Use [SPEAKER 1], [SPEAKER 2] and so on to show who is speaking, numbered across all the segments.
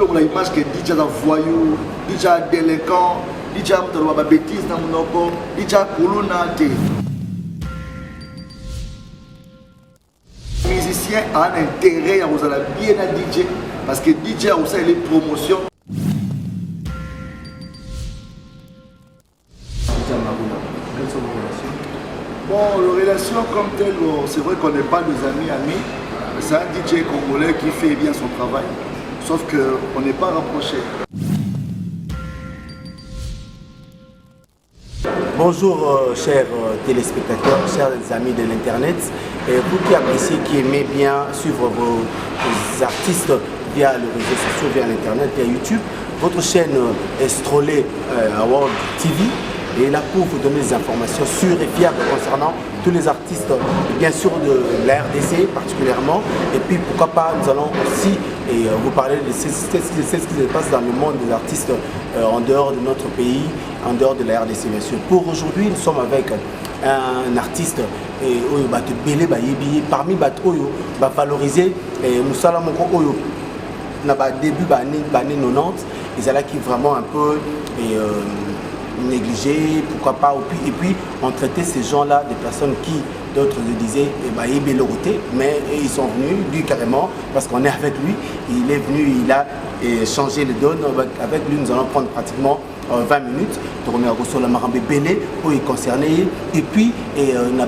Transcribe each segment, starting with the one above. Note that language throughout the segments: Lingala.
[SPEAKER 1] vois l'image que DJ a voyou, DJ a délinquant, DJ a bêtise dans mon oko, DJ a colonna. Musicien a un intérêt à vous aller bien à DJ parce que DJ a aussi les promotions. Bon, les relations comme telles, c'est vrai qu'on n'est pas des amis. C'est un DJ congolais qui fait bien son travail, sauf qu'on n'est pas rapprochés.
[SPEAKER 2] Bonjour chers téléspectateurs, chers amis de l'internet, et vous qui appréciez, qui aimez bien suivre vos artistes via les réseaux sociaux, via l'internet, via YouTube, votre chaîne est Strolé Award TV et là pour vous donner des informations sûres et fiables concernant tous les artistes, bien sûr de la RDC particulièrement, et puis pourquoi pas nous allons aussi vous parler de ce qui se passe dans le monde des artistes en dehors de notre pays, en dehors de la RDC bien sûr. Pour aujourd'hui, nous sommes avec un artiste parmi Oyo valorisé Moussala Moko Oyo début d'année 90, ils allaient qui vraiment un peu négligés, pourquoi pas, et puis on traitait ces gens-là des personnes qui, d'autres le disaient, mais ils sont venus, lui carrément, parce qu'on est avec lui, il est venu, il a changé les donnes, avec lui nous allons prendre pratiquement 20 minutes, tourner sur la Marambé Belé, où il est concerné, et puis on a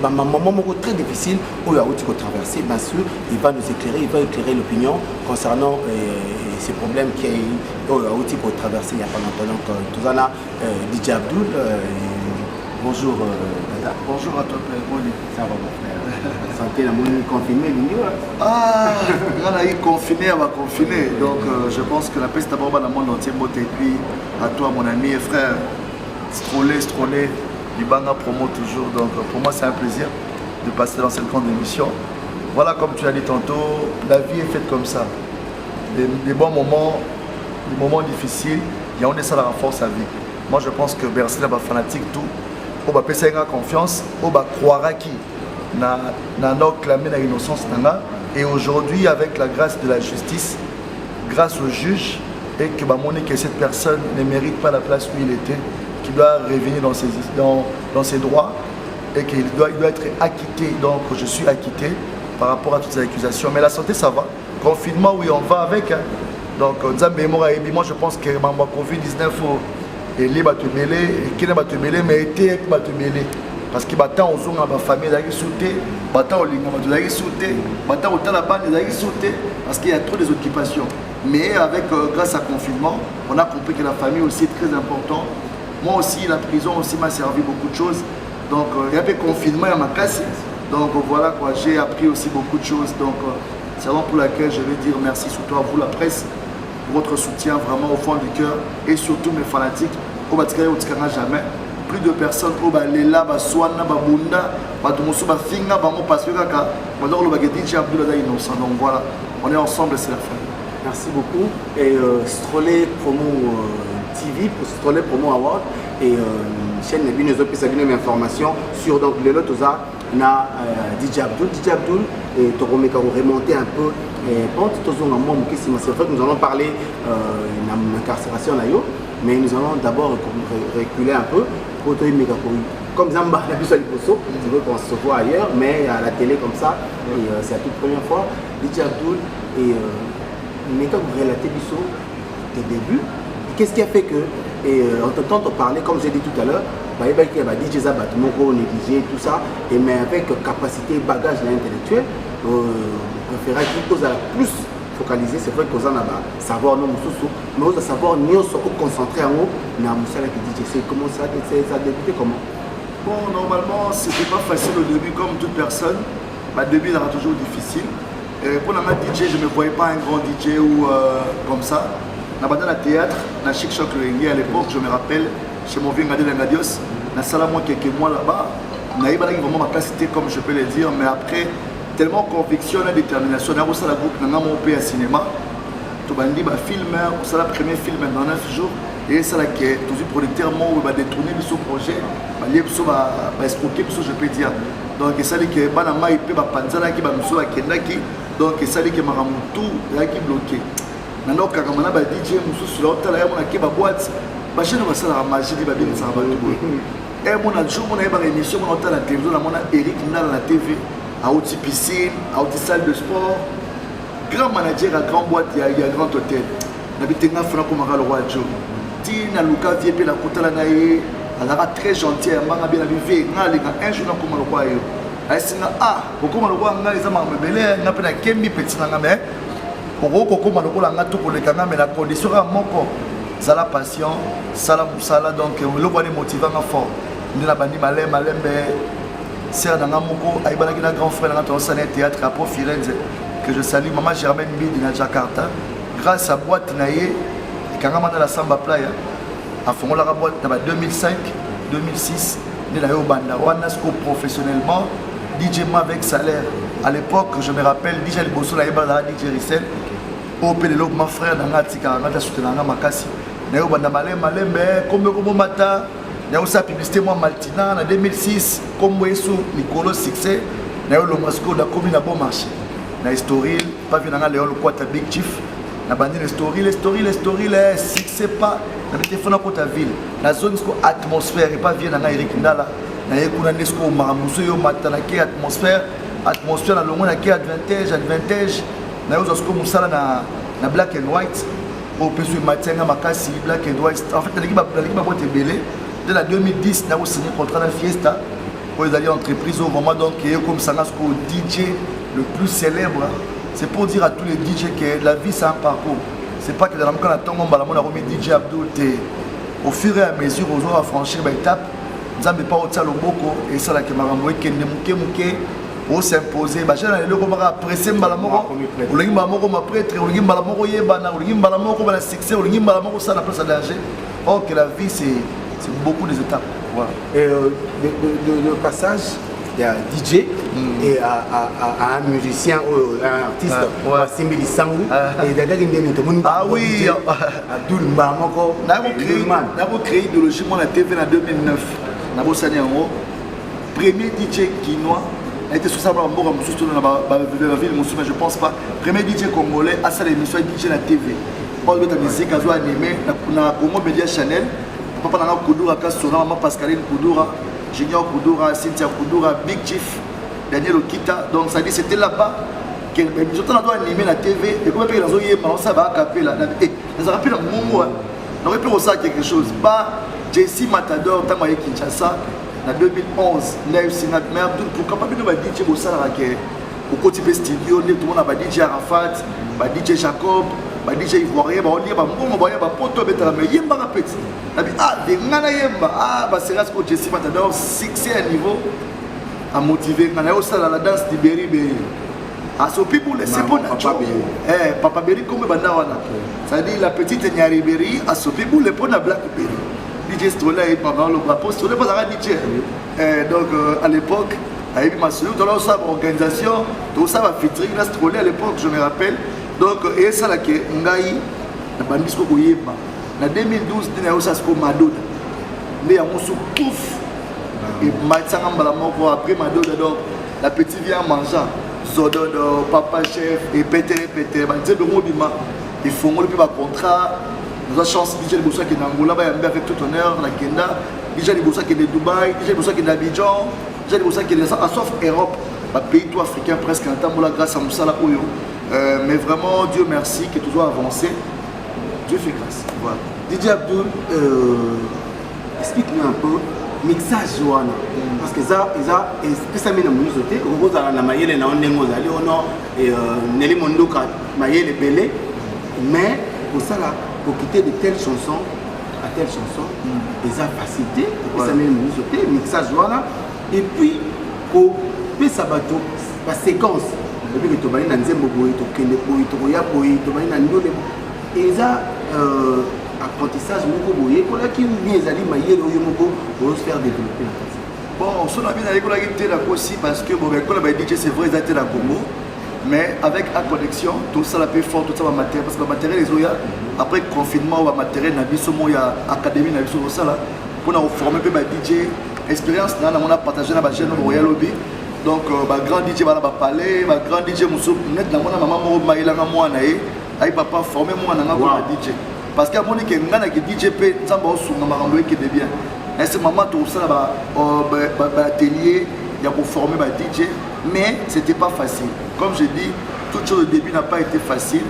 [SPEAKER 2] un moment très difficile où il a traversé, bien sûr, il va nous éclairer, il va éclairer l'opinion concernant ces problèmes qui ont traversé il n'y a pas longtemps. Donc, tout ça là, DJ Abdul, bonjour Dada.
[SPEAKER 1] Bonjour à toi, Père.
[SPEAKER 2] Ça va mon frère. Santé, la monnaie confinée,
[SPEAKER 1] ah, on a eu confiné, on va confiner. Donc, je pense que la paix c'est d'abord dans le monde entier. Et puis, à toi, mon ami et frère, Strolé, Libanga promo toujours. Donc, pour moi, c'est un plaisir de passer dans cette grande émission. Voilà, comme tu l'as dit tantôt, la vie est faite comme ça. Des bons moments, des moments difficiles, il y a on est ça la renforce à vie. Moi je pense que Bercy est fanatique tout, on va passer une confiance, on va croire à qui n'a clamé la innocence et aujourd'hui avec la grâce de la justice, grâce au juge et que que cette personne ne mérite pas la place où il était, qu'il doit revenir dans ses droits et qu'il doit être acquitté. Donc je suis acquitté par rapport à toutes ces accusations, mais la santé ça va. Confinement, oui, on va avec. Hein. Donc, moi je pense que le Covid-19, il est mêlé, mais il est mêlé. Parce que maintenant, on a ma famille qui sauté, maintenant, on a sauté, maintenant, on a la bande qui sauté, parce qu'il y a trop des occupations. Mais avec, grâce à confinement, on a compris que la famille aussi est très importante. Moi aussi, la prison aussi m'a servi beaucoup de choses. Donc, il y avait confinement, il y a ma casse. Donc, voilà quoi, j'ai appris aussi beaucoup de choses. Donc, c'est vraiment pour laquelle je vais dire merci surtout à vous la presse pour votre soutien vraiment au fond du cœur et surtout mes fanatiques. Au Batikaya au Tikanga jamais. Plus de personnes au Balela, Baswana, Babunda, Batumoso, Bafinga, Bamo Pasukaka, Mador le Bagadichi Abdul innocent. Donc voilà, on est ensemble, c'est la fin.
[SPEAKER 2] Merci beaucoup. Et Strolé Promo TV pour Strolé Promo Award et chaîne Nebine Zopi Sabine information sur donc les lots na DJ Abdul et tu remonter un peu c'est vrai que nous allons parler de l'incarcération mais nous allons d'abord reculer un peu pour comme Zamba la plus je veux qu'on se voit ailleurs mais à la télé comme ça et c'est la toute première fois DJ Abdul et vous relater tes débuts qu'est-ce qui a fait que en t'entendant parler comme j'ai dit tout à l'heure DJ Zabat, Moko négligé, tout ça, et mais avec capacité, bagage intellectuel, on fera qu'il pose à plus focaliser, c'est vrai qu'on a savoir non mais on a savoir nous sommes concentrés en haut, na Moussala qui dit c'est comment ça a débuté comment.
[SPEAKER 1] Bon, normalement, c'était pas facile au début comme toute personne. Le début il era toujours difficile. Et pour la DJ, je ne me voyais pas un grand DJ ou comme ça. Dans le théâtre, dans Chic Choc le à l'époque, je me rappelle, chez mon vieux Ngadé Ngadios, dans salle moi quelques mois là-bas, on a eu vraiment ma capacité comme je peux le dire, mais après, tellement conviction et détermination, on a reçu la groupe, on a monté un cinéma, tout le monde dit film, on a le premier film dans 9 jours, et c'est là que tous les producteurs m'ont détourné ce projet, escroquer, je peux dire. Donc c'est là que Banama IP, Panzana qui va me sauver à Kendaki, donc c'est là que Maramutu est bloqué. nando kakamana ba DJ mususu la otala ya mona ke ba boîte ba chaîne ba sala magie ba bien ça ba tout et mona jour mona ba émission mona otala télévision la mona Eric Ndala la TV à haute piscine à haute salle de sport grand manager à grand boîte il y a grand hôtel na bitenga fana ko maka le roi Joe tina luka vie pe la kotala na ye alaka très gentil manga bien la vie ngalinga un jour na ko mala kwa yo asinga kokoma lokwa nga eza mamebele nga pe na kembi petit na nga mais kokoma lokola nga to koleka nga mais la condition ka moko zala patient sala musala donc lokwa ni motivant nga fort ndina bandi malembe sœur na nga moko ayibana ki na grand frère na to sana théâtre à Port Firenze que je salue maman Germaine Bidi na Jakarta grâce à boîte na ye kanga mana la Samba Playa a fongola ka boîte na 2005 2006 ndina yo banda wana sko professionnellement DJ Ma avec salaire. À l'époque, je me rappelle, DJ Liboso la yeba DJ Rissel. Au Pelelo, ma frère n'a tika n'a soutenu makasi. N'a banda malembe comme mata. N'a aussi publicité moi Maltina en 2006 comme Wesu Nicolo succès. N'a eu le masco da commune à bon marché. N'a historique pas vu n'a Léon le Quata Big Chief. N'a bandi les story les succès pas. N'a été fait dans ta ville. La zone atmosphère et pas vient n'a Eric Ndala. Na yekuna nesko maramuso yo matana ke atmosphère na longo na ke advantage na yo zasko musala na black and white au peso matenga makasi black and white en fait l'équipe boîte belé dès la 2010 na signé contrat na Fiesta pour les alliés entreprises au moment donc comme Sangasko DJ le plus célèbre. C'est pour dire à tous les DJ que la vie c'est un parcours, c'est pas que dans la quand on a remis DJ Abdul au fur et à mesure aux autres à franchir l'étape. Nzambe pas otala loboko et ça la ke marambo ekende muke o s'imposer ba jana le ko maka apprécier mbala moko olingi mbala moko ma prêtre olingi mbala moko yebana olingi mbala moko ba succès olingi mbala moko ça la place à danger. Or que la vie c'est beaucoup des étapes. Voilà.
[SPEAKER 2] Et le passage il y a DJ et à un musicien ou un artiste Simbili Sangu et d'ailleurs
[SPEAKER 1] ah oui
[SPEAKER 2] Abdul Mbamoko
[SPEAKER 1] n'a créé idéologie moi la TV en 2009 n'a pas sané en haut premier DJ guinois a été sur ça par rapport à Moussou la ville Moussou mais je pense pas premier DJ congolais à ça l'émission DJ la TV pas de musique à jouer animé na Congo Media Channel papa na Kudura Kasora maman Pascaline Kudura Junior Kudura, Cynthia Kudura, Big Chief, Daniel Okita. Donc ça dit c'était là-bas que nous avons animé la TV et comme nous avons ça va caper là. Nous avons rappelé mon mot. Nous avons pu ça quelque chose. Pas Jesse Matador, Tamaye Kinshasa, en 2011, Live Sinat, mais Abdul pourquoi pas nous DJ Bossala au côté studio, tout le monde a DJ Arafat, DJ Jacob. DJ Ivoirien, on dit bon moyen poto betala mais yemba rapeti. De ngana yemba c'est là ce que Jesse Matador succès à niveau à motiver ngana yo sala la danse de Beribe. So people c'est pour Papa Beri comme banda wana. Ça dit la petite Nyari Beri so people le pour na Blackberry. DJ Strola et Papa le rapport Strola pas à DJ. Donc à l'époque avec ma sœur dans leur organisation, tout ça va featuring la Strola à l'époque je me rappelle. Donc, et ça là que Ngaï, la bandisco Koyeba, en 2012, il y a aussi Madoda. Mais il y a un pouf. Et Maïtsangam Balamoko, après Madoda, donc la petite vient manger. Zododo, Papa Chef, et Pété, ils font le contrat. Nous avons chance, DJ Boussa qui est en Angola, avec tout honneur, la Kenda, DJ Boussa qui est de Dubaï, DJ Boussa qui est d'Abidjan, DJ Boussa qui est sauf Europe, un pays tout africain presque en temps grâce à Moussala Oyo. Mais vraiment, Dieu merci, qui est toujours avancé. Dieu fait grâce. Voilà.
[SPEAKER 2] DJ Abdul, explique-nous un peu mixage Joana. Parce que ça, spécialement dans mon côté, on voit la maïle na onde ngozali ono et Nelly Mondoka maïle belé, mais pour ça là, pour quitter de telles chansons à telles chansons, ils ont facilité, spécialement dans mon côté, mixage Joana. Et puis pour ça bateau, la séquence. Depuis que tu vas dans Nzembo boy, tu kende boy, tu voyais boy, tu vas dans Ndole. Et ça, apprentissage moko boy, pour la qui bien zali maïe le moko pour se faire développer la face.
[SPEAKER 1] Bon, on a bien avec la guitare là aussi parce que bon, quand on a dit que c'est vrai d'être la Congo, mais avec la connexion, tout ça la plus fort, tout ça va matériel parce que le matériel les oya après confinement va matériel na biso mo ya académie na biso ça là pour nous former peu DJ expérience là on a partagé na ba jeune Royal Lobby. Donc, grand DJ va parler, grand DJ Moussou, net la maman moko maïla nga mwana e ayi papa former moi na ngako na DJ parce que amoni ke ngana ke DJ pe nzamba osunga makambo eke de bien et ce moment tout ça ba atelier il y a pour former ba DJ mais c'était pas facile comme je dis toute chose au début n'a pas été facile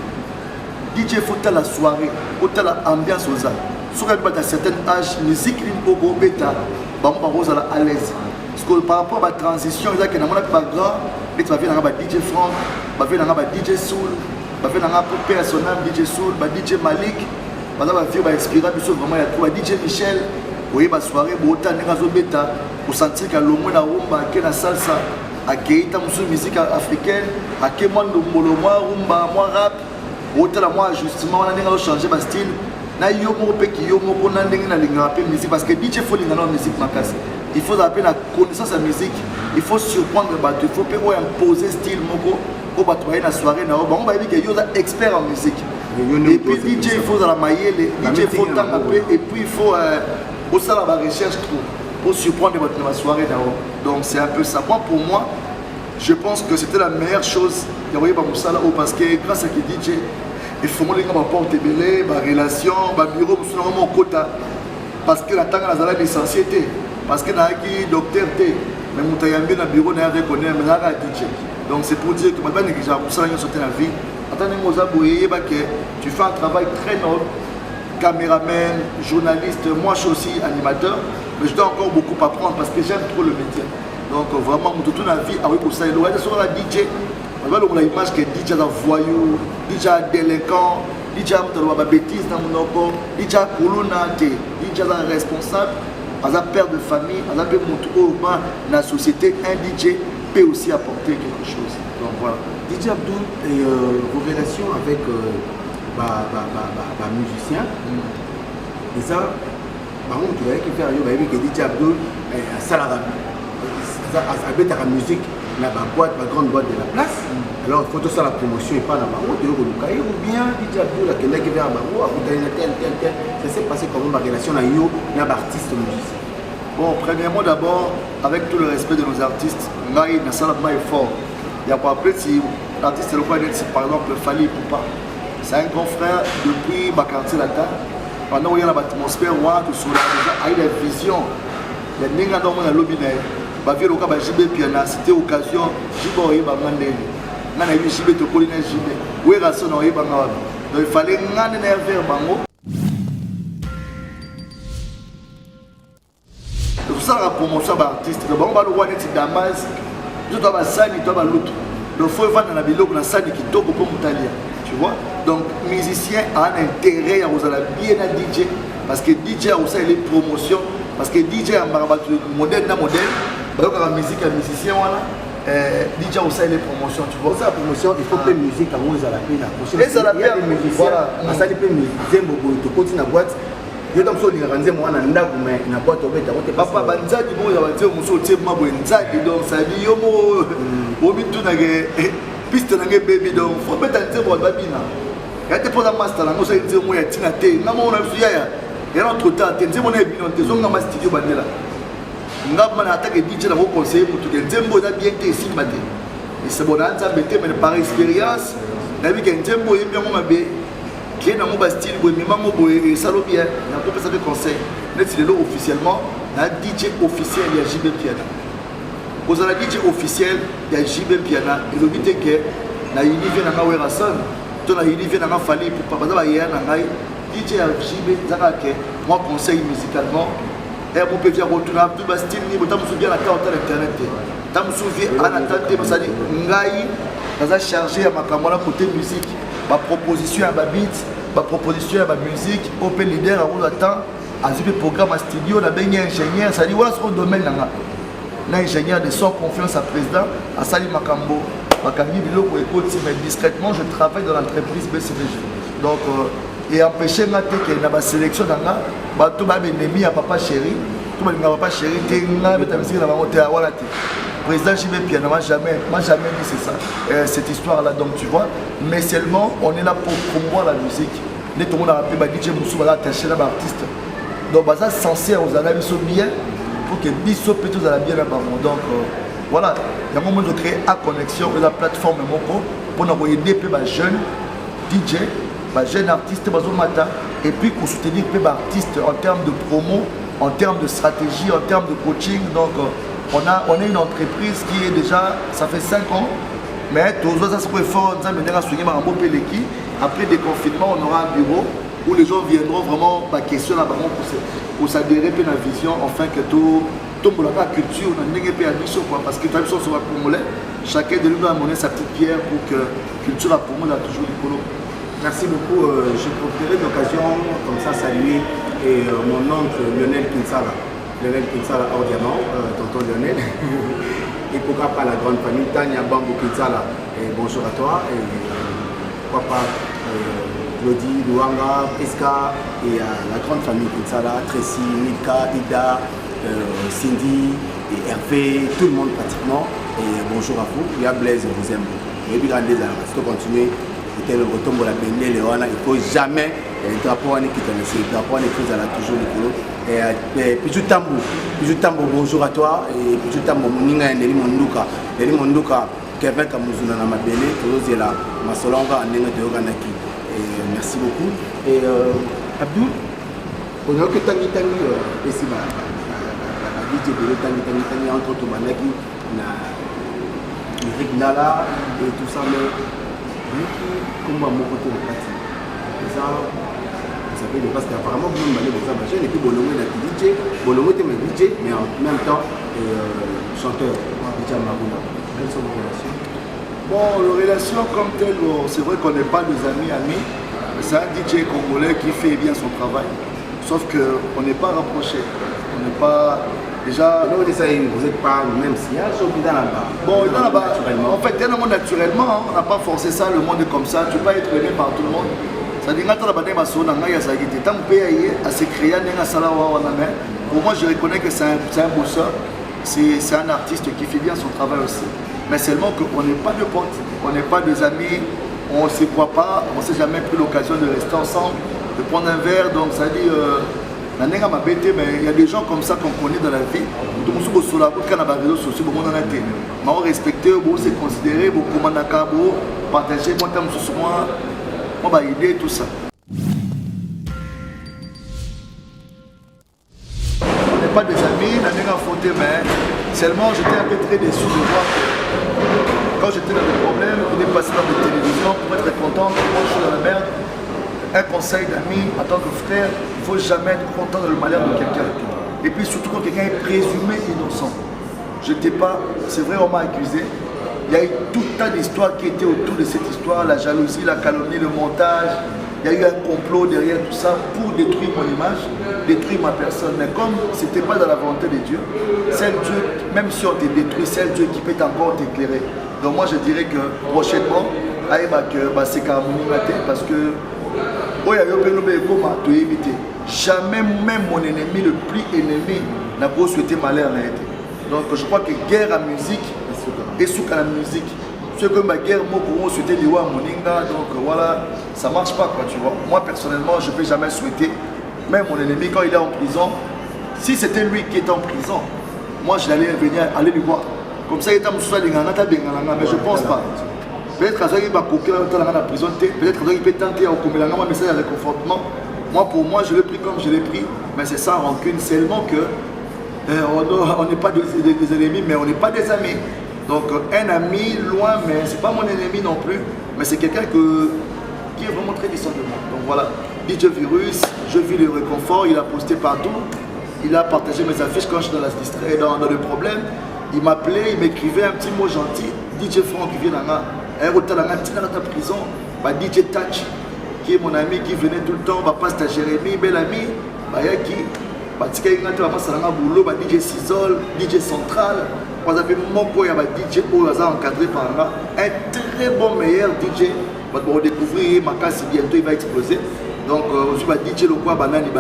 [SPEAKER 1] DJ faut la soirée faut la ambiance aux âmes sur un certain âge musique une bobo bêta bah on va à l'aise parce que par rapport à la transition il y a que dans mon pas grand et tu vas venir avec DJ Franck va venir avec DJ Soul va venir avec personnel DJ Soul va DJ Malik va va vivre va expirer puis vraiment il y a trois DJ Michel oui bah soirée bon temps n'est pas bêta pour sentir que l'homme na rumba que la salsa à Keita musique africaine à Kemondo Molo moi rumba moi rap autant moi justement on a déjà changé ma style na yo mo pe ki yo mo ko na ndenge na linga pe musique parce que DJ faut linga na musique makasi il faut appeler la connaissance de la musique il faut surprendre bateau il faut pe imposer style moko au bateau na soirée na on va dire que yo expert en musique et puis DJ il faut la mailler DJ faut temps et puis il faut au ça la recherche pour surprendre votre soirée na donc c'est un peu ça pour moi je pense que c'était la meilleure chose il y a parce que grâce à qui DJ il faut que les gens portent des relations, des bureaux, parce que la tanga a licencié, parce que le docteur T, mais mon taillambé dans le bureau n'a rien reconnu, mais là DJ. Donc c'est pour dire que maintenant que j'ai sauté la vie, attendez que tu fais un travail très noble, caméraman, journaliste, moi je suis aussi animateur, mais je dois encore beaucoup apprendre parce que j'aime trop le métier. Donc vraiment, toute la vie, avec ça, il y a DJ. On va voir l'image que DJ a voyou, DJ a délinquant, DJ a bêtise dans mon oko, DJ a colonna, DJ a responsable, à la père de famille, à la père de la société, un DJ peut aussi apporter quelque chose. Donc voilà.
[SPEAKER 2] DJ Abdou, et vos relations avec les musiciens, et ça, par contre, tu vois qu'il fait que DJ Abdou a salarié, a la musique. La boîte, la grande boîte de la place. Alors, il faut tout ça la promotion et pas la barreau, ou bien DJ Abdou, la Québec vers la barreau, ça s'est passé comment ma relation avec l'artiste musicien.
[SPEAKER 1] Bon, premièrement, d'abord, avec tout le respect de nos artistes, Ngaï, Nassalabma est fort. Il y a pas après, si l'artiste est le point d'être, par exemple, Fali Poupa, c'est un grand frère depuis ma quartier latin. Pendant où il y a l'atmosphère, tout sur la il a une vision. Il y a des gens dans le lobby. Bavie loka ba JB piana c'était occasion jibo yeba ngandeli ngana yi JB to kolina JB we raso na yeba ngawa donc il fallait ngane na vers bango tout ça la promotion ba artiste donc on va le voir net Damas je dois ba sani to ba lutu donc faut vendre na biloko na sani kitoko pour mutalia tu vois donc musicien a un intérêt à osala bien à DJ parce que DJ a aussi les promotions parce que DJ a modèle na modèle donc la musique, les musiciens, voilà. DJ aussi les promotions, tu vois.
[SPEAKER 2] Pour ça, la promotion, il faut que la musique, à moi, ça la paye.
[SPEAKER 1] Et ça la paye.
[SPEAKER 2] Il y a des musiciens, ça les paye, musiciens, tu continues la boîte. Je suis dans le moi, dans la boîte,
[SPEAKER 1] papa, Banzadi, bon, il y a un monsieur qui m'a dit, donc ça dit, yo, au milieu de piste, baby, donc faut mettre un thème pour la babine. Il y a des fois, la master, on s'est dit, moi, il y a un thé, non, on a vu, il y a un autre temps, tu sais, on est bien, tu sais, on a un studio, bandela. Ngama na attaque DJ na conseiller pour tout nzembo na bien te simba te et c'est bon anza bete mais par expérience na bi que nzembo yembi mo mabe qui na mo ba style bo mi mamo bo e salo bien na ko pesa de conseil net c'est le officiellement na DJ officiel ya JB Piana vous avez DJ officiel ya JB Piana et le but est que na univers na Wera Son to na univers na Fali pour pas ba ya na ngai DJ ya JB zaka que moi conseil musicalement. Et mon père retourne à tout style niveau tant me la carte internet tant me souviens en attente parce que ngai ça chargé à ma caméra côté musique ma proposition à ma beat ma proposition à ma musique open leader à où attend à ce programme à studio la bien ingénieur ça dit voilà ce domaine là l'ingénieur de son confiance à président à Sali Makambo Makambi biloko écoute mais discrètement je travaille dans l'entreprise BCBG donc et empêcher ma tête qu'il y a une sélection dans la tout le ennemi à papa chéri tout le monde papa chéri t'es là mais ta musique là on à voilà président JB Piana m'a jamais dit c'est ça cette histoire là donc tu vois mais seulement on est là pour promouvoir la musique les tout le monde a rappelé DJ Moussou va attacher là l'artiste donc ça censé aux analyses bien pour que biso peut tous à la bien là donc voilà il y a un moment de créer à connexion la plateforme Moko pour nous aider les jeunes DJ, jeune artiste, et puis pour soutenir les artistes en termes de promo, en termes de stratégie, en termes de coaching. Donc on est une entreprise qui est déjà, ça fait 5 ans, mais tous les efforts, après déconfinement, on aura un bureau où les gens viendront vraiment questionner pour s'adhérer à la vision, afin que tout le monde a la culture, parce que chacun de nous a amené sa petite pierre pour que la culture pour moi toujours du colo.
[SPEAKER 2] Merci beaucoup. Je profiterai de l'occasion comme ça saluer mon oncle Lionel Kinsala. Lionel Kinsala hors diamant, tonton Lionel. Et pourquoi pas la grande famille Tania Bambou Kinsala. Bonjour à toi. Et pourquoi pas Claudie, Luanga, Priska et la grande famille Kinsala, Tracy, Milka, Ida, Cindy et Hervé, tout le monde pratiquement. Et bonjour à vous. Il y a Blaise, je vous aime. Et puis grandez à continuer. Il ne faut jamais le drapeau qui le drapeau qui toujours le Piju Tambo, bonjour à toi. Et Piju Tambo, Neli Monduka, Kevin Kamuzuna na Mabele, toujours la Masolonga, Nenga. Merci beaucoup. Et Abdou, on a que Tangi, et si la DJ de Tangi, entre autres, Eric Nala et tout ça, mais. Comment mon côté de parti. Ça, vous savez, parce qu'apparemment, vous m'avez dit que ça et puis Bolongo est DJ, Bolongo est DJ, mais en même temps, chanteur, DJ Maruna. Quelles sont vos relations?
[SPEAKER 1] Bon, les relations comme telles, c'est vrai qu'on n'est pas des amis, c'est un DJ congolais qui fait bien son travail, sauf qu'on n'est pas rapprochés, on n'est pas... Déjà,
[SPEAKER 2] vous n'êtes pas même si dans la bas.
[SPEAKER 1] Bon, dans la bas, en fait, naturellement, on n'a pas forcé ça, le monde est comme ça, tu peux pas être aimé par tout le monde. Ça dit que tant que se créer pour moi, je reconnais que c'est un bosseur, c'est un artiste qui fait bien son travail aussi. Mais seulement qu'on n'est pas de potes, on n'est pas des amis, on ne se croit pas, on ne s'est jamais pris l'occasion de rester ensemble, de prendre un verre, donc ça dit... mais il y a des gens comme ça qu'on connaît dans la vie. Tout le monde sur la route, quand on a des réseaux sociaux, on respecte, on se considérer, on partager, on va aider, tout ça. On n'est pas des amis, on a fauté, mais seulement j'étais un peu très déçu de voir que quand j'étais dans des problèmes, on est passé dans des télévisions pour être content, moi je suis dans la merde. Un conseil d'ami en tant que frère, il ne faut jamais être content de le malheur de quelqu'un. Et puis surtout quand quelqu'un est présumé innocent. Je n'étais pas, c'est vrai, on m'a accusé. Il y a eu tout un tas d'histoires qui étaient autour de cette histoire, la jalousie, la calomnie, le montage. Il y a eu un complot derrière tout ça pour détruire mon image, détruire ma personne. Mais comme ce n'était pas dans la volonté de Dieu, c'est Dieu, même si on te détruit, c'est Dieu qui peut encore t'éclairer. Donc moi je dirais que prochainement, c'est parce que jamais même mon ennemi le plus ennemi n'a pas souhaité malheur. Donc je crois que guerre à musique et sous la musique. Ce que ma guerre, moi pour moi souhaiter Liwa Moninga, donc voilà, ça marche pas quoi, tu vois. Moi personnellement, je ne peux jamais souhaiter, même mon ennemi quand il est en prison, si c'était lui qui était en prison, moi je l'allais venir aller lui voir. Comme ça il était en mais je pense pas. Peut-être qu'il va couper dans la prison, peut-être qu'il peut tenter un message de réconfortement. Moi, pour moi, je l'ai pris comme je l'ai pris, mais c'est ça, rancune, seulement que on n'est pas des ennemis, mais on n'est pas des amis. Donc, un ami loin, mais c'est pas mon ennemi non plus, mais c'est quelqu'un qui est vraiment très distant de moi. Donc voilà, DJ Virus, je vis le réconfort, il a posté partout, il a partagé mes affiches quand je suis dans le problème. Il m'appelait, il m'écrivait un petit mot gentil, DJ Franck qui vient là. La prison, DJ Touch, qui est mon ami qui venait tout le temps, Pasteur Jérémy, bel ami, DJ Sizol, DJ Central, vous avez mon coin, DJ encadré par là, un très bon meilleur DJ, on va découvrir, ma casse bientôt il va exploser. Donc, je vais DJ Lokwa Banani,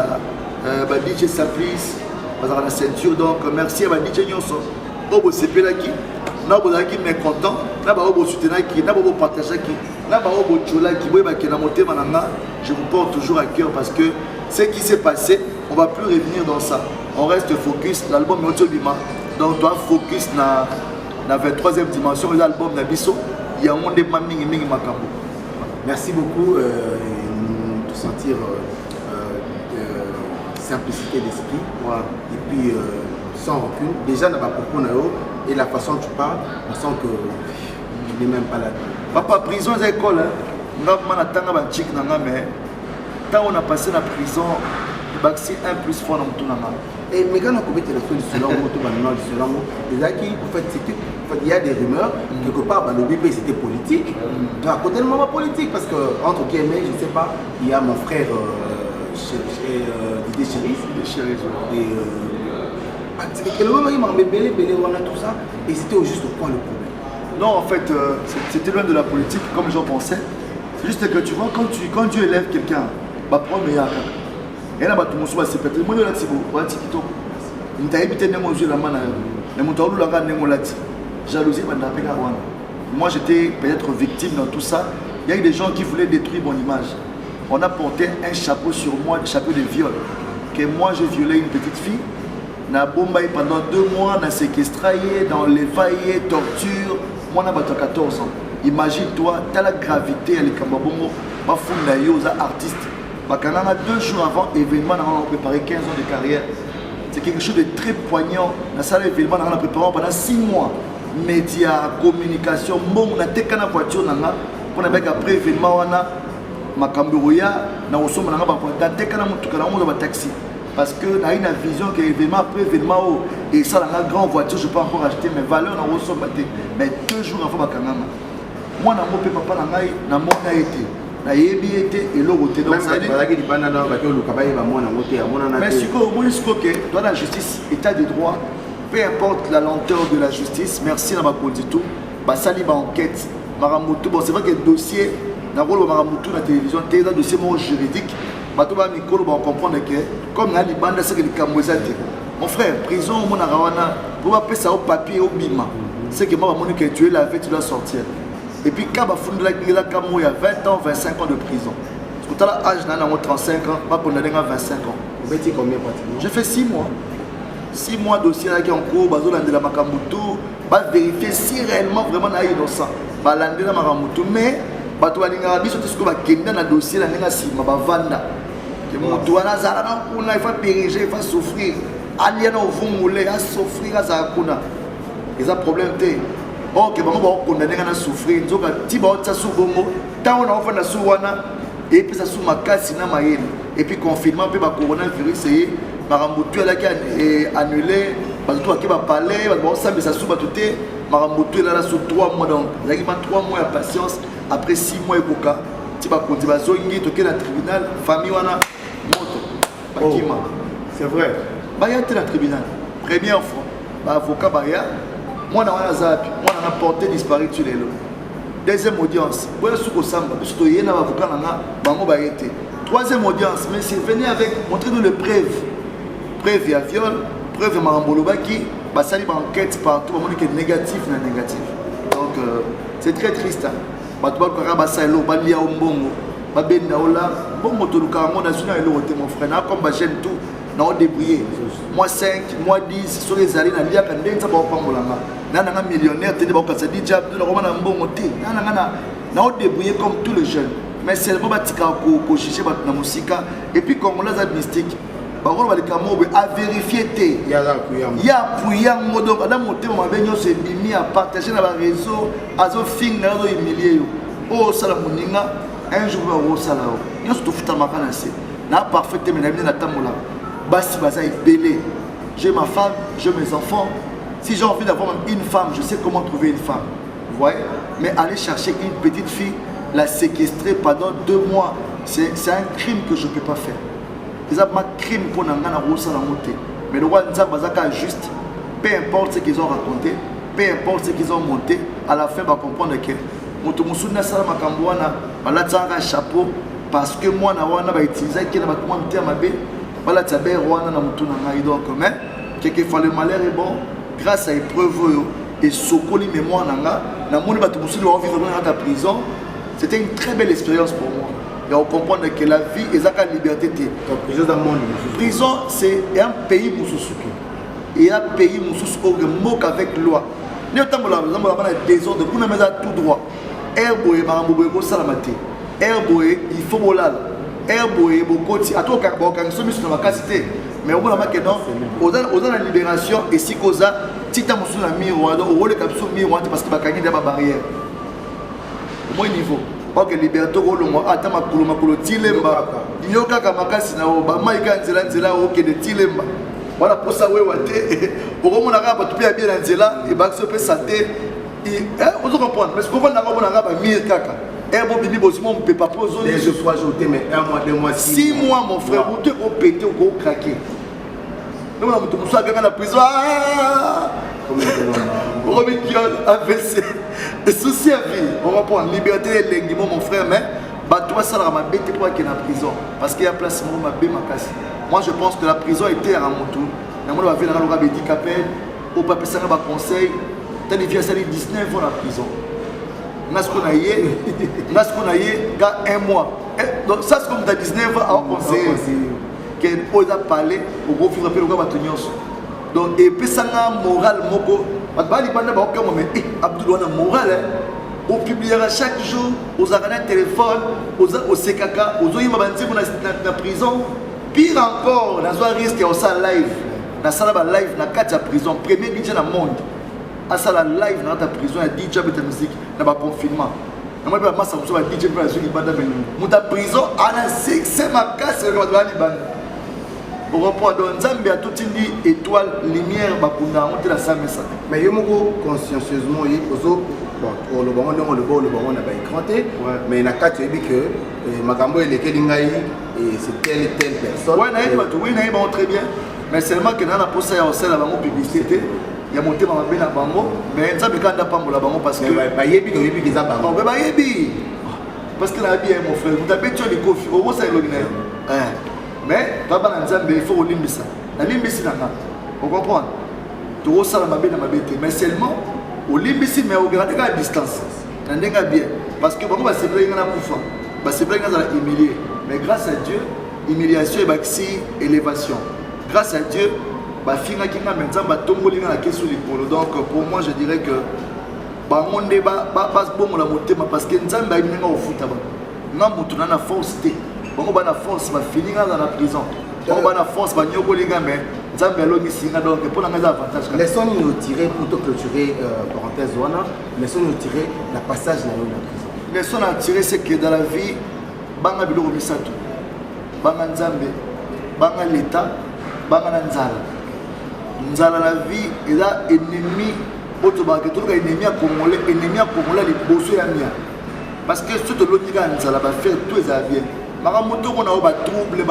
[SPEAKER 1] DJ Saplice, la ceinture, donc merci à DJ Nyonso, Obo Sepelaki. Nous sommes mécontents, nous sommes partagés, je vous porte toujours à cœur parce que ce qui s'est passé, on ne va plus revenir dans ça. On reste focus, l'album est Otobima, donc on doit focus dans la 23e dimension, l'album Nabiso, il y a un monde de Maming Makambo.
[SPEAKER 2] Merci beaucoup de sentir simplicité d'esprit.
[SPEAKER 1] Voilà.
[SPEAKER 2] Et puis sans recul. Déjà, dans ma propos et la façon dont tu parles, on sent que tu n'es même pas là.
[SPEAKER 1] Papa, prison, c'est école. Quand on a passé la prison, c'est 1 plus fois dans tout le monde.
[SPEAKER 2] Et mais quand on a commis la fin du Selongo, il y a des rumeurs, quelque part, le BP c'était politique. À côté de moment politique, parce que, entre guillemets, je ne sais pas, il y a mon frère Didier Chéris. Et le moment il m'a embellé, tout ça, et c'était au juste point le problème.
[SPEAKER 1] Non, en fait, c'était loin de la politique, comme j'en pensais. C'est juste que tu vois, quand tu élèves quelqu'un, bah, prends le meilleur. Et là, tu m'as dit, peut-être, moi, je jalousie, moi, j'étais peut-être victime dans tout ça. Il y a eu des gens qui voulaient détruire mon image. On a porté un chapeau sur moi, un chapeau de viol. Que moi, j'ai violé une petite fille. Na bombaye pendant 2 mois, na séquestré, dans l'évaillé, torture. Moi, j'ai 14 ans. Imagine-toi, tu as la gravité, les Kambabongo, ma funda yo, artiste. Quand 2 jours avant l'événement, on a préparé 15 ans de carrière. C'est quelque chose de très poignant. Dans la salle d'événement, on a préparé pendant 6 mois. Médias, communication, on a été dans la voiture, on a après l'événement, on a ma Cambouria, on a été dans la taxi. Parce que on a une vision que l'événement après l'événement, et ça, dans la grande voiture, je peux encore acheter mes valeurs, on a reçu mais 2 jours avant, moi, je ne peux pas aller dans mon été. Na yebi été et l'autre côté donc ça dit mais ce que dans la justice état de droit peu importe la lenteur de la justice merci na bakondi tout ba sali ba enquête maramutu bon c'est vrai que le dossier na rôle maramutu na télévision té dans dossier mon juridique bato ba mikolo ba comprendre que comme na libanda c'est que likamwezate mon frère prison mon na rawana pour pas ça au papier au bima c'est que moi mon que tu es lavé tu dois sortir. Et puis quand il y a 20 ans, 25 ans de prison. Parce que l'âge de 35 ans, pas condamné à 25 ans.
[SPEAKER 2] Vous faites combien pratiquement?
[SPEAKER 1] J'ai fait 6 mois. 6 mois de dossier qui est en cours, de la Makambutu, pas vérifier si réellement vraiment il est innocent. Pas l'année de la Makambutu, mais il y a un dossier qui est vanda. Il faut périger, il faut souffrir. Il faut souffrir à sa kuna. Il y a un problème. Ok, maman va condamner à souffrir. Donc, si on a souffert, tant on a fait la souffrance, et puis ça souffre ma casse, et puis confinement, puis le coronavirus, et Maramoutou est annulé, parce que tu vas parler, ça souffre tout est, Maramoutou est là sur 3 mois, donc il y a 3 mois de patience, après 6 mois, tu vas continuer à zonger, tu es dans le tribunal, famille, moto,
[SPEAKER 2] c'est vrai.
[SPEAKER 1] Il y a un tribunal, première fois, l'avocat, moi, on a porté disparu sur les lots. Deuxième audience, troisième audience, mais c'est venu avec, montrer-nous le preuve. Preuve à viol, preuve à Marambolobaki, ça y est enquête partout, on est négatif. Donc, c'est très triste. Mon frère, comme j'aime tout. Non débrouillé. Moi 5, moi 10, sur les alliés, il y a un millionnaire, il y a un diable, il y a débrouillé comme tous les jeunes. Mais c'est le moment de juger la musique. Et puis, comme on a des mystiques, à vérifier. Il y a appuyé en mode de à partager dans les réseaux, à fin de humilier. Oh, Salamoninga, un jour, oh, Salao. Il y a tout fait à ma canne. Na parfaitement, mais na tamola. Basi Baza est belé. J'ai ma femme, j'ai mes enfants. Si j'ai envie d'avoir une femme, je sais comment trouver une femme. Vous voyez? Mais aller chercher une petite fille, la séquestrer pendant 2 mois, c'est un crime que je ne peux pas faire. C'est un crime pour nous faire. Mais le roi Nzamba Bazaka juste, peu importe ce qu'ils ont raconté, peu importe ce qu'ils ont monté, à la fin, on va comprendre que Motomoussouna Salama Kambouana, on a un chapeau, parce que moi, je vais utiliser voilà, tu as bien roi na mutu na ngai donc mais quelquefois le malheur est bon grâce à épreuve et sokoli mémoire nanga na moni batu musuli wa vivre dans la prison. C'était une très belle expérience pour moi et on comprend que la vie est la liberté. Prison c'est un pays mususuki et un pays mususuki moque avec loi. Ni autant que la désordre pour nous mettre tout droit. Erbo et marambo ko salamate. Herboé, il faut bolal. Herboé, bokoti, à toi quand sur ma qualité. Mais au bout de la non, on a la libération et si causa, si tu as mon miroir, on roule le capsule miroir parce que tu as gagné des barrières. Au moins niveau. Pas que liberté, on a attends ma couleur, tilemba. Il y a un makasi na Obama, il y a un zela, ok, de tilemba. Voilà pour ça, ouais, pour qu'on a rabat bien dans zela, et bah, ça peut santé. On se comprend, mais ce qu'on va dans la rabat, mire kaka. Et bon, bibi, on peut pas poser.
[SPEAKER 2] Je sois jeté, mais 1 mois, 2 mois,
[SPEAKER 1] 6 mois, mon frère, vous devez péter ou craquer. Nous, on a fait la prison. On remet qui a AVC. Et souci à vie. On reprend liberté et l'égliment, mon frère, mais toi, ça m'a bête pour qu'il y ait en prison. Parce qu'il y a place, moi, ma casse. Moi, je pense que la prison était à mon tour. Et moi, je vais dans le handicapé, au papier, ça m'a conseil. T'as des filles, ça 19 ans en prison. N'a ce qu'on a eu, 1 mois. Donc, ça, c'est comme tu as 19 ans à conseiller. Qu'on a parlé, au gros fil de la donc, et puis ça a moral, moko. Abdou, on a moral. On publiera chaque jour, aux arrêts de téléphone, aux CKK, aux OIM dans la prison. Pire encore, dans un risque, on a live. Dans la live, dans la prison, premier DJ dans le monde. À la live dans la prison, il y a DJ avec la musique, dans le confinement. Je ne sais pas si je suis DJ pour la prison, c'est ma casse, on reprend dans Zambie à toute une étoile, lumière, on la salle.
[SPEAKER 2] Mais il y a consciencieusement, on le on a écranté, mais il y a que Makambo et c'est telle et telle personne.
[SPEAKER 1] Oui, très bien. Mais seulement que dans la poste, il y a une publicité. Il y a monté ma belle à Bango, mais ça me garde pas pour la Bango parce que. Parce que la vie est mon frère. Vous avez tué les coffres, au moins ça est l'ordinaire. Mais, il faut limbisa. La limbisi n'a pas. Vous comprenez? Tout ça, la mabé, mais seulement, au limbisi, mais au grand à distance. N'a pas bien. Parce que bon, c'est vrai qu'il y a un pouvoir. C'est vrai qu'il y a humilié. Mais grâce à Dieu, humiliation et élévation. Grâce à Dieu, donc pour moi, je dirais que parce que Nzamba est au foot. On a force. On a force, on va finir dans la prison. On a force, on va mais donc pour avantage.
[SPEAKER 2] Laissons-nous nous tirer, plutôt clôturer parenthèse, laissons-nous nous tirer la passage dans la prison.
[SPEAKER 1] Laissons-nous tirer, c'est que dans la vie, banga bilo misato, banga Nzambe, banga l'État, banga Nzala. Nzala la vie, il y a ennemi, ennemi à Congolais, les bosseux à mia. Parce que tout le monde Nzala va faire tout les bien. Maramoto on a des troubles,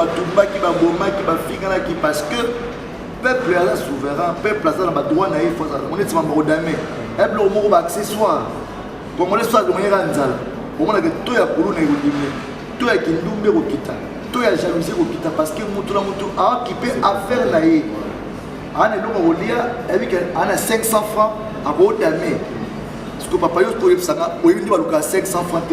[SPEAKER 1] parce que le peuple est souverain, le peuple est dans le droit, on est dans le damé. Le peuple est accessoire. Comme on est sur le manière Nzala, on a tout à Koulou, tout à Kindumbe, tout à jalousie, parce que Moutoula a occupé affaire naïe. On a 500 francs à Rodamé. Parce que papa, il a 500 francs.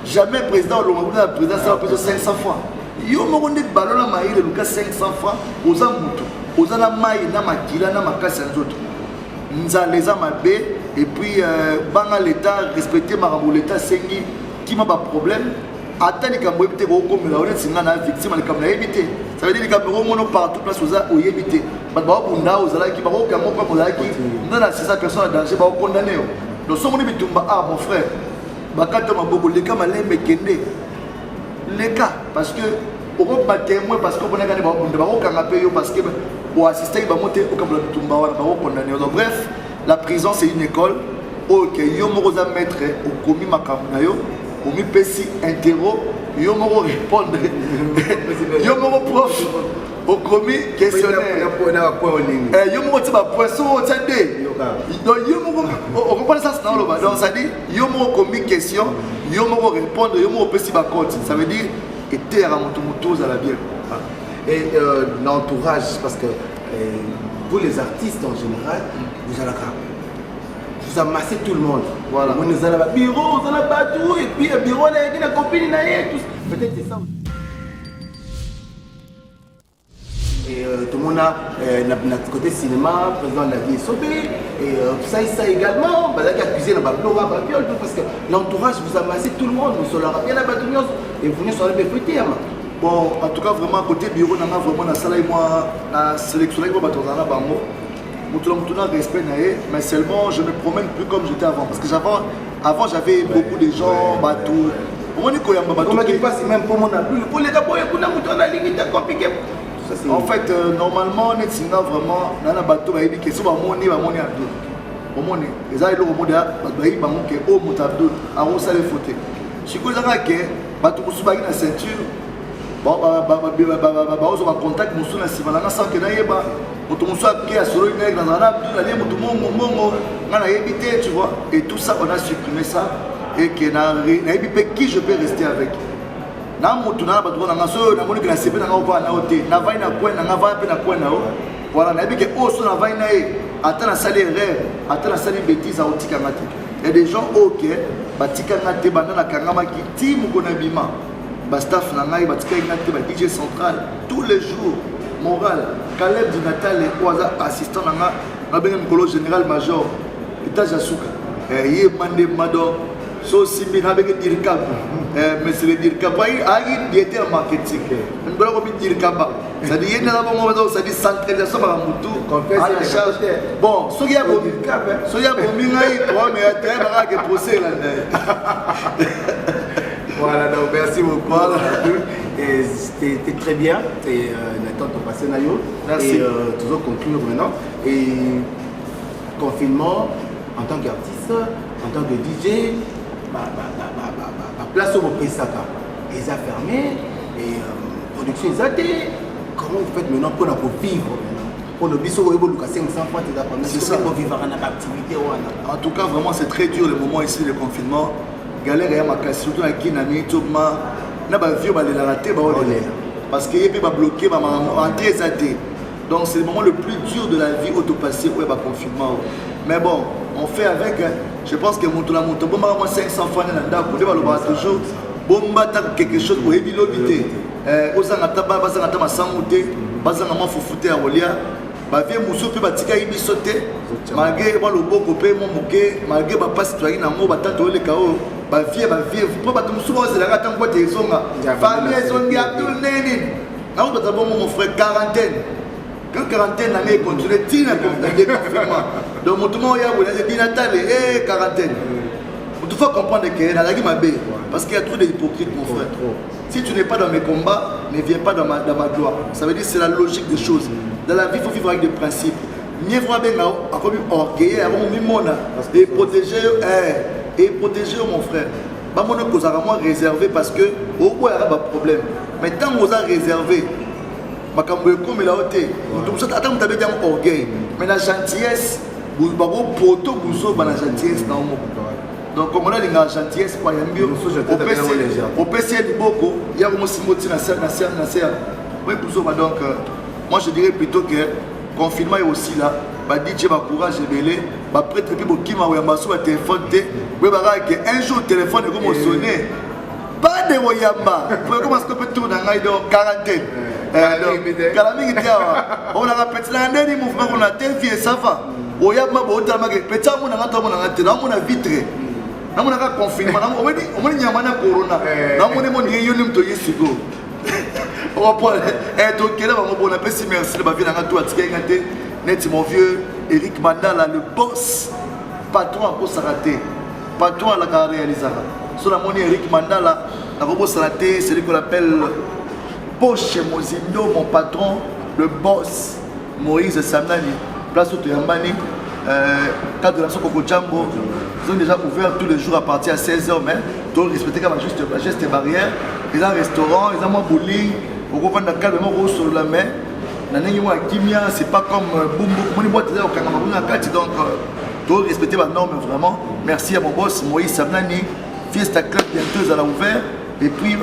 [SPEAKER 1] Jamais président le président ça va 500 francs. Yo mo ndé ballon la maïle le 500 francs aux amuto. Aux ana maï na makila na makasi nzoto. Nzaleza mabe et puis banga l'état respecter marambo l'état sengi qui m'a pas problème. Attends quand moi éviter ko komela on est singa na victime le kamela éviter. Ça veut dire que caméra mono partout place aux a éviter. Ba bunda aux ala qui ba ko kamo ko la qui non na c'est ça personne en danger ba condamné. Donc somo ni bitumba mon frère. Les cas les cas parce que on va témoin parce que on a parce que pour assister monter au bref la prison c'est une école ok yo mo za mettre au commis makamna yo commis pesi interro yo mo répondre yo mo prof au commis questionnaire yo mo tiba poisson tande donc on comprend ça dans le bas donc ça dit yo mo commis question yo mo répondre yo mo pesi ba compte ça veut dire était à moto à la bien
[SPEAKER 2] et l'entourage parce que vous les artistes en général vous allez vous amassez tout le monde
[SPEAKER 1] voilà
[SPEAKER 2] vous allez au bureau vous allez partout et puis le bureau là il y a une copine là et tout peut-être c'est ça. Et tout le monde a notre côté cinéma, président de la vie SOP, et ça également, bah, la cuisine, bah, parce que l'entourage vous amassez tout le monde, vous sur la bien la bâtonnière, et vous venez sur la BFT.
[SPEAKER 1] Bon, en tout cas, vraiment, côté bureau, on a vraiment sélectionné pour Batozana Bango. On a respect, mais seulement je ne me promène plus comme j'étais avant. Parce que avant, j'avais beaucoup de gens, bateau.
[SPEAKER 2] Comment il passe même pour mon abus? Pour les gars, on a limite compliqué.
[SPEAKER 1] En fait, normalement, on est vraiment dans un bateau, il y a des gens qui sont Abdul. Les gens qui sont Abdul, ils sont les photos. Je suis que bateau qui sont na ceinture, ils ont contact, ils sont sans que tu vois. Et tout ça, on a supprimé ça. Et qui je peux rester avec. Il y a des gens ok, DJ central tous les jours, moral, Caleb du Natal et assistant à général major, étage à Souka, so simbi na beke dirkab monsieur le dirkab il était en marketing on doit comme dirkab ça dit yena ba mo ça dit centralisation ba mutu à la charge bon so ya bo dirkab so ya bo mingai toi mais tu ba que procès là.
[SPEAKER 2] Voilà, donc merci beaucoup. Et c'était très bien. Et Nathan, ton passé Nayo.
[SPEAKER 1] Merci.
[SPEAKER 2] Et toujours conclure maintenant. Et confinement en tant qu'artiste, en tant que DJ. Place au Pesaka, ils ont fermé et production ils ont été. Comment vous faites maintenant pour vivre pour le biseau et pour 500 fois
[SPEAKER 1] c'est ça
[SPEAKER 2] pour vivre en activité.
[SPEAKER 1] En tout cas vraiment c'est très dur le moment ici le confinement. Galère et ma classe surtout avec Nami Toma n'a pas vu la raté parce qu'il est bloqué en TSAT. Donc c'est le moment le plus dur de la vie autopassé où il y a confinement. Mais bon, on fait avec. Je pense que mon 500 fois toujours bomba quelque chose pour éviter. Aux Anataba, Bazanatama Samoute, Bazanama Foufoute à Olia, Bavie Moussou, Batika Ibi sauté, malgré le Boko, mon moquet, malgré ma passe citoyenne à Mo, Batato le Kao, Bavie, vous pouvez Moussou, c'est la ratan quoi des zonga, famille Zongi Abdul Nénin. Non, mon frère, quarantaine. Quand quarantaine l'année continue, il y a des confinements. Donc, mon tournoi, il y a des quarantaine. Il faut comprendre que c'est la guimabé. Parce qu'il y a trop d'hypocrites, mon frère. Si tu n'es pas dans mes combats, ne viens pas dans ma gloire. Ça veut dire que c'est la logique des choses. Dans la vie, il faut vivre avec des principes. Mieux voir bien, encore plus orgueilleux, et protéger mon frère. Je ne suis pas réservé parce que au bout, il y a un problème. Mais tant qu'on a réservé, comme il a été, orgueil. Mais la gentillesse, vous avez la gentillesse dans le monde. Donc, comme on a la gentillesse, au PCL beaucoup, il y a aussi donc, moi je dirais plutôt que le confinement est aussi là. DJ va courage et belé, va prêtre et puis qui m'a envoyé un téléphone. Un jour, le téléphone est comme sonné. Pas de Woyamba. Comment est-ce qu'on peut tourner dans quarantaine? On a répété l'année mouvement qu'on a dévié, ça va. Woyamba, petit amour, on a vitré. On a confinement. On a dit corona. On a dit que on va prendre on appelle si merci mon vieux Eric Mandala, le boss, patron pour s'arrêter, patron à la réalisation. Sur la monnaie Eric Mandala, la robot s'arrêter, c'est lui qu'on appelle Poche Mozindo, mon patron, le boss, Moïse Samnani, place où tu es en Bani, cadre de la Soko Jambo. Ils ont déjà ouvert tous les jours à partir à 16h, mais ils ont respecté la geste barrière. Ils ont un restaurant, ils ont un bowling, ils ont un cadre sur la main. C'est pas comme Boum Boum, donc ils respecter ma norme vraiment. Merci à mon boss Moïse Samnani, Fiesta Club bientôt à la ouvert. Et puis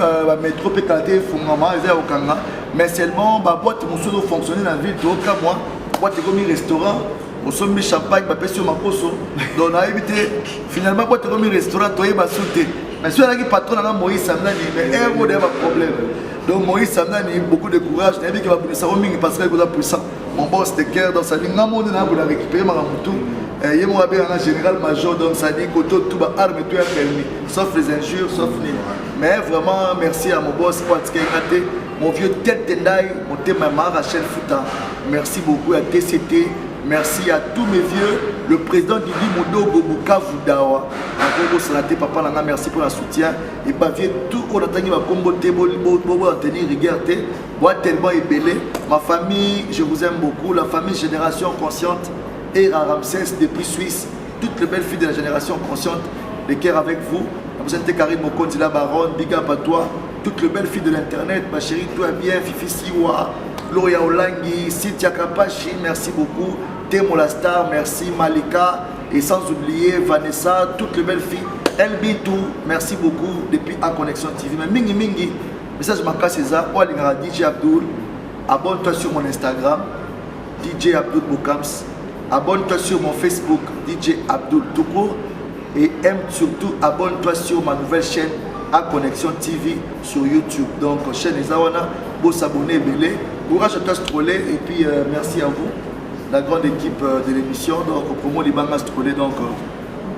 [SPEAKER 1] métro PKT Fungama, ils ont Okanga. Mais seulement la boîte Moussodo fonctionner dans la ville, tout cas moi, boîte comme un restaurant. Au sommet champagne, ma sur ma poso. Donc on a évité finalement boîte comme un restaurant, toi et ma sauté. Mais si on a patron dans Moïse Samnani, mais un mot de problème. Donc Moïse Samnani, beaucoup de courage. Il a dit qu'il va ça parce qu'il est puissant. Mon boss de cœur dans sa ligne. N'a pas de récupérer ma moutou. Il y a un général major dans sa ligne. Côté tout bas arme tout est permis. Sauf les injures, sauf les. Mais vraiment merci à mon boss mon vieux tête tendai, mon thème Rachel Fouta. Merci beaucoup à TCT. Merci à tous mes vieux, le président Didi Modo Gobuka Voudawa, à Sanate, papa Nana, merci pour le soutien. Et bah, vieux, tout on a tenu ma combo table, tenir rigueur, moi tellement ébélé. Ma famille, je vous aime beaucoup. La famille Génération Consciente et Ramsès depuis Suisse, toutes les belles filles de la Génération Consciente, les cœurs avec vous. Vous êtes Karine Mokondila Baron, big up à toi. Toutes les belles filles de l'internet, ma chérie, toi bien, Fifi Siwa, Loya Olangi, Cynthia Kapachi, merci beaucoup. Temo la star, merci Malika et sans oublier Vanessa, toutes les belles filles. LB2, merci beaucoup depuis A Connexion TV. Mais Mingi Mingi, message Maka César, Oualingara DJ Abdul, abonne-toi sur mon Instagram, DJ Abdul Boukams, abonne-toi sur mon Facebook, DJ Abdul Toukour, et surtout abonne-toi sur ma nouvelle chaîne A Connexion TV sur YouTube. Donc chaîne Ezawana, beau s'abonner, belé. Courage à toi Strolé et puis merci à vous. La grande équipe de l'émission, donc promo Libanga Strolé, donc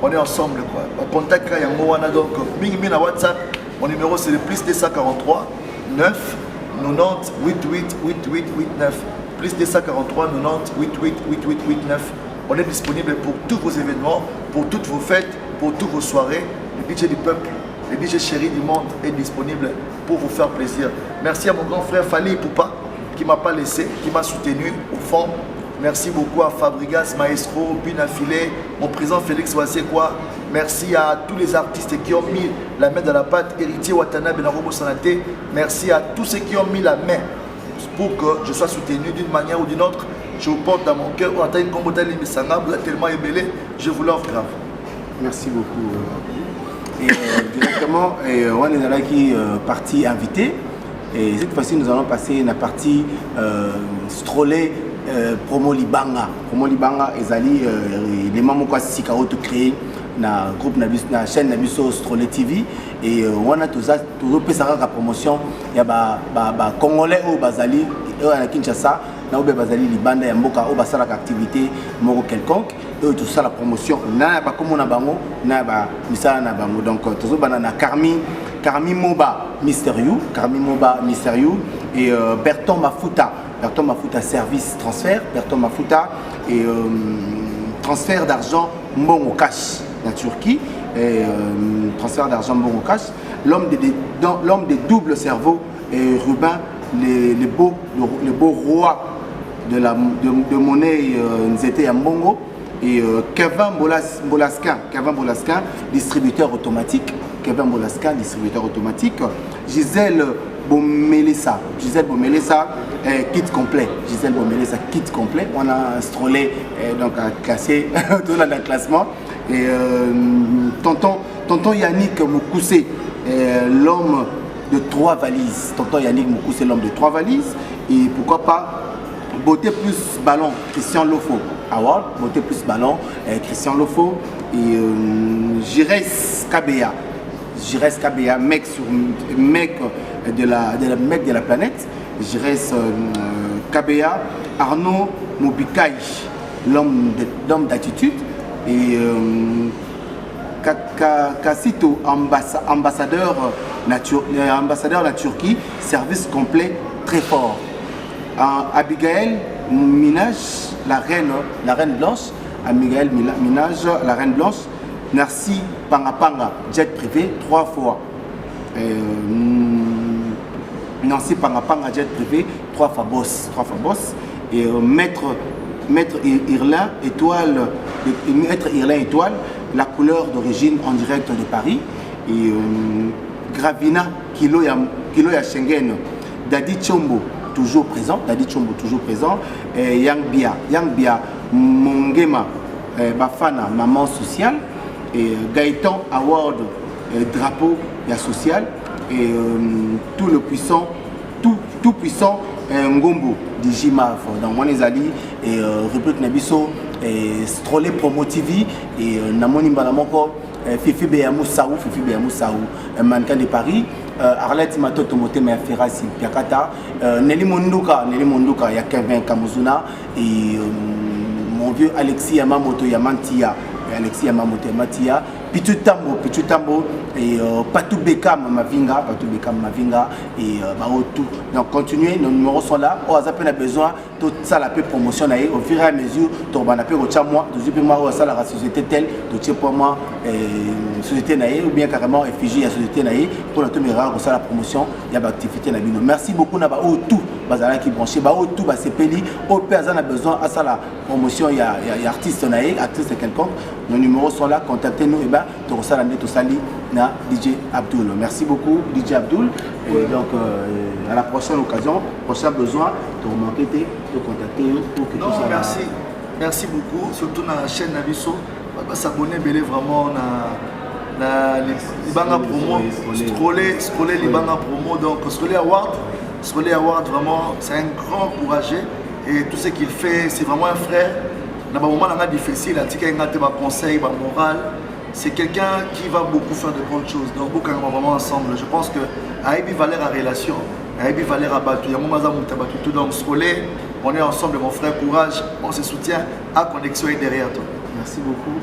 [SPEAKER 1] on est ensemble quoi. On contacte Yangowana, donc Ming à WhatsApp, mon numéro c'est le plus 243 9 90 88 88 89 plus 243 90 88 88 89. On est disponible pour tous vos événements, pour toutes vos fêtes, pour toutes vos soirées. Le DJ du peuple, le DJ chéri du monde est disponible pour vous faire plaisir. Merci à mon grand frère Fali Poupa qui ne m'a pas laissé, qui m'a soutenu au fond. Merci beaucoup à Fabrigas, Maestro, Binafilé, mon président Félix Wasekwa. Merci à tous les artistes qui ont mis la main dans la pâte. Héritier Watanabe Narobo Sanate. Merci à tous ceux qui ont mis la main pour que je sois soutenu d'une manière ou d'une autre. Je vous porte dans mon cœur. Vous êtes tellement ébélé. Je vous l'offre grave.
[SPEAKER 2] Merci beaucoup. Et directement, on est dans la partie invitée. Et cette fois-ci, nous allons passer la partie Strolé. Promo Libanga ezali les mamans quoi si kaoto créé na groupe na chaîne Nabiso Strolé TV et on a tout ça tout pesara la promotion ya ba congolais au bazali à Kinshasa na obe bazali libanda ya mboka au basala activité moko quelconque et tout ça la promotion na ba comme na bango na ba misala na bango donc tout bana na Karmi Moba Mystérieux et Berton Mafuta service transfert, Berton Mafuta et transfert d'argent Mbongo Cash en Turquie, et transfert d'argent Mbongo Cash, l'homme des doubles cerveaux et Rubin, les beaux rois de monnaie Nzete Mbongo et Kevin Bolaskin, distributeur automatique, Gisèle Bomelessa, kit complet. On a Strolé donc à classer tout dans le classement. Et tonton Yannick Moukoussé, l'homme de 3 valises. Et pourquoi pas Beauté plus ballon, Christian Lofo. Award, Beauté plus ballon, Christian Lofo. Et Jires Kabea, mec de la planète. Jires Kabea, Arnaud Mobikaï, l'homme d'attitude. Et Kassito, ambassadeur de la Turquie, service complet très fort. Abigail Minage, la reine blanche. Abigail Minage, la reine blanche. Merci Pangapanga, jet privé 3 fois. Nancy Pangapanga, jet privé 3 fois boss. Et Maître Irlin étoile, la couleur d'origine en direct de Paris. Et Gravina, Kilo ya Schengen, Dadi Chombo toujours présent. Et Yang Bia, Mongema, Bafana, maman sociale. Et Gaëtan Award, drapeau social. Et tout puissant Ngombo Dijimaf dans Monezali et rubrique Nabiso et Strolé Promo TV et Namoni Balamoko Fifi Beyamou Saou, mannequin de Paris. Arlette Matoto Motema Ferrasi Piakata. Nelly Monduka, il y a Kevin Kamuzuna. Et mon vieux Alexis Yamamoto Yamantia. Pichu Tambo et Patou Bekam Mavinga et Baotou. Donc continuez, nos numéros sont là. On a besoin de ça la promotion au fur et à mesure. Donc on a peu de moi, de la société telle, de pour moi société naïe ou bien carrément effigie à société naïe pour notre meilleur ça la promotion il y a activité na bino. Merci beaucoup na tout bazala qui branché tout c'est peli au personne a besoin à ça la promotion il y a artiste naïe artiste quelconque. Nos numéros sont là, contactez-nous et ben tu reçois la tout sali na DJ Abdul. Merci beaucoup DJ Abdul et donc à la prochaine occasion, prochain besoin de remonter de contacter pour que
[SPEAKER 1] non, tout ça merci beaucoup surtout dans la chaîne Nabiso s'abonner vraiment na Libanga promo scroller Libanga promo donc scroller Award vraiment c'est un grand courageux et tout ce qu'il fait c'est vraiment un frère. Dans un moment difficile, il a des conseils, des morale. C'est quelqu'un qui va beaucoup faire de bonnes choses. Donc, beaucoup vraiment ensemble. Je pense que Aïbi Valère a relation, Aïbi Valère a battu. Il y a un moment où donc on est ensemble, mon frère, courage, on se soutient, à connexion et derrière toi.
[SPEAKER 2] Merci beaucoup.